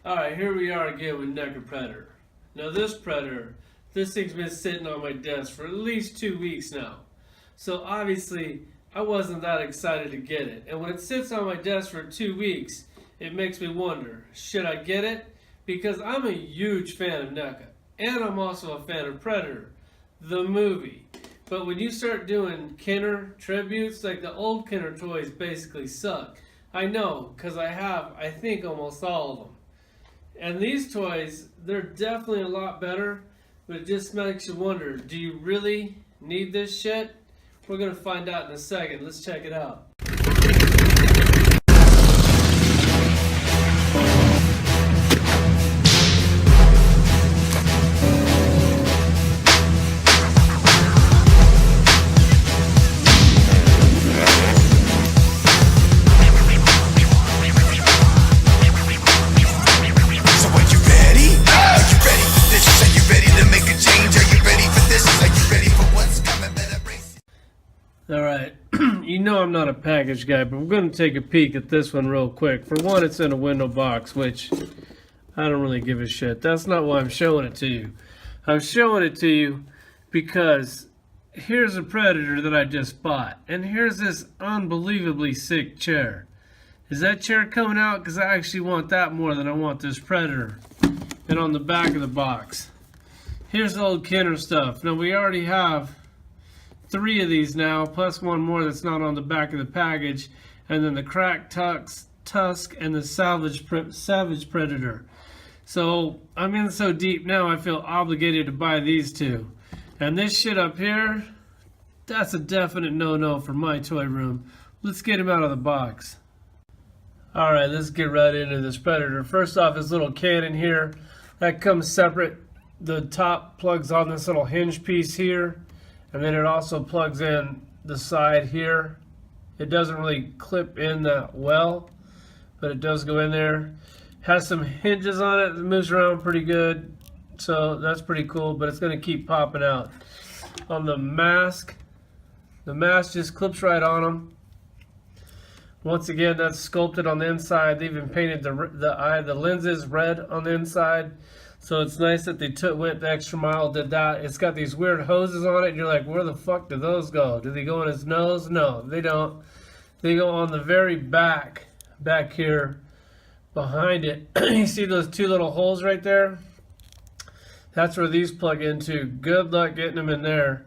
Alright, here we are again with Neca Predator. Now this Predator, this thing's been sitting on my desk for at least 2 weeks now. So obviously, I wasn't that excited to get it. And when it sits on my desk for 2 weeks, it makes me wonder, should I get it? Because I'm a huge fan of Neca. And I'm also a fan of Predator, the movie. But when you start doing Kenner tributes, like the old Kenner toys basically suck. I know, because I think, almost all of them. And these toys, they're definitely a lot better, but it just makes you wonder, do you really need this shit? We're going to find out in a second. Let's check it out. Alright, you know I'm not a package guy, but we're going to take a peek at this one real quick. For one, it's in a window box, which I don't really give a shit. That's not why I'm showing it to you. I'm showing it to you because here's a Predator that I just bought, and here's this unbelievably sick chair. Is that chair coming out? Because I actually want that more than I want this Predator. And on the back of the box, here's the old Kenner stuff. Now we already have 3 of these now, plus one more that's not on the back of the package, and then the cracked tusk and the savage Predator. So I'm in so deep now, I feel obligated to buy these 2. And this shit up here, that's a definite no-no for my toy room. Let's get him out of the box. Alright, let's get right into this Predator. First off, this little cannon here, that comes separate. The top plugs on this little hinge piece here. And then it also plugs in the side here. It doesn't really clip in that well, but it does go in there. Has some hinges on it. It moves around pretty good, so that's pretty cool, but it's going to keep popping out. On the mask just clips right on them. Once again, that's sculpted on the inside. They even painted the lenses red on the inside. So it's nice that they went the extra mile, did that. It's got these weird hoses on it, and you're like, where the fuck do those go? Do they go in his nose? No, they don't. They go on the very back here, behind it. You see those 2 little holes right there? That's where these plug into. Good luck getting them in there.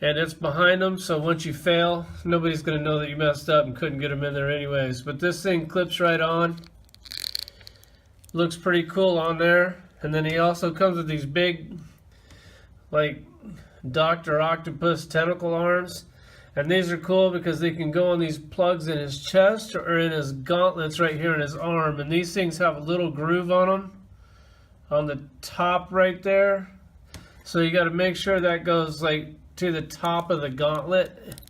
And it's behind them, so once you fail, nobody's going to know that you messed up and couldn't get them in there anyways. But this thing clips right on. Looks pretty cool on there. And then he also comes with these big, like, Dr. Octopus tentacle arms. And these are cool because they can go on these plugs in his chest or in his gauntlets right here in his arm. And these things have a little groove on them on the top right there. So you got to make sure that goes, like, to the top of the gauntlet.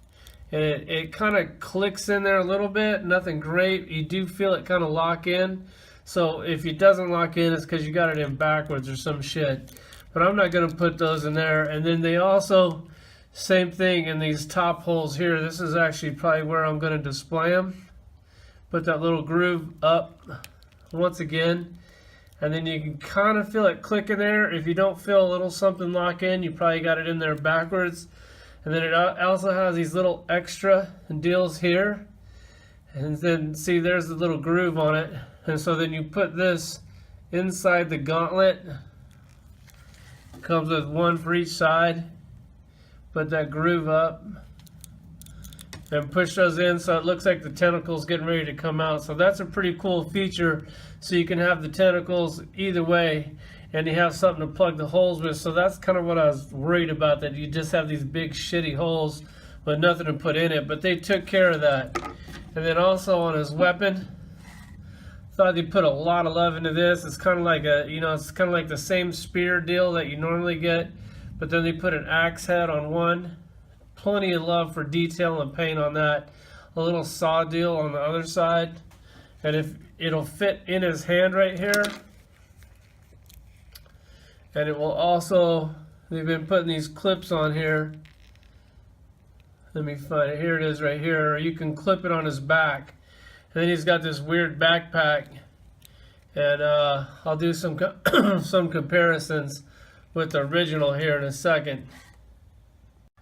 And it kind of clicks in there a little bit. Nothing great. You do feel it kind of lock in. So if it doesn't lock in, it's because you got it in backwards or some shit. But I'm not going to put those in there. And then they also, same thing in these top holes here. This is actually probably where I'm going to display them. Put that little groove up once again. And then you can kind of feel it click in there. If you don't feel a little something lock in, you probably got it in there backwards. And then it also has these little extra deals here. And then see, there's the little groove on it. And so then you put this inside the gauntlet. Comes with 1 for each side. Put that groove up. And push those in so it looks like the tentacle's getting ready to come out. So that's a pretty cool feature. So you can have the tentacles either way. And you have something to plug the holes with. So that's kind of what I was worried about. That you just have these big shitty holes with nothing to put in it. But they took care of that. And then also on his weapon. Thought they put a lot of love into this. It's kind of like it's kind of like the same spear deal that you normally get, but then they put an axe head on one. Plenty of love for detail and paint on that. A little saw deal on the other side, and if it'll fit in his hand right here, and it will also. They've been putting these clips on here. Let me find it. Here it is right here. Or you can clip it on his back. And then he's got this weird backpack. and I'll do some some comparisons with the original here in a second.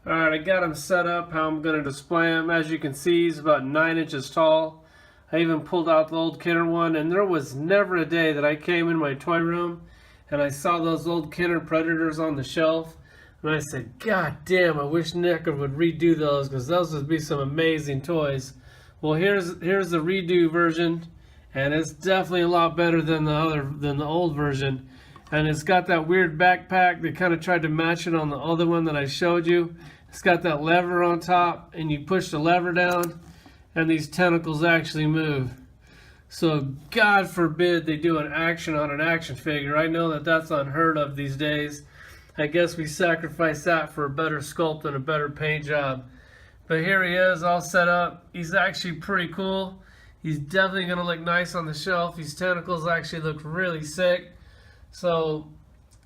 Alright, I got him set up how I'm going to display him. As you can see, he's about 9 inches tall. I even pulled out the old Kenner one, and there was never a day that I came in my toy room and I saw those old Kenner Predators on the shelf, and I said, God damn, I wish Neca would redo those, because those would be some amazing toys. Well, here's the redo version, and it's definitely a lot better than the old version. And it's got that weird backpack. They kind of tried to match it on the other one that I showed you. It's got that lever on top, and you push the lever down, and these tentacles actually move. So God forbid they do an action on an action figure. I know that that's unheard of these days. I guess we sacrifice that for a better sculpt and a better paint job. But here he is, all set up. He's actually pretty cool. He's definitely going to look nice on the shelf. These tentacles actually look really sick. So,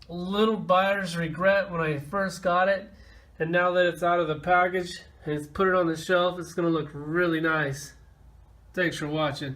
little buyer's regret when I first got it, and now that it's out of the package and it's put it on the shelf, it's going to look really nice. Thanks for watching.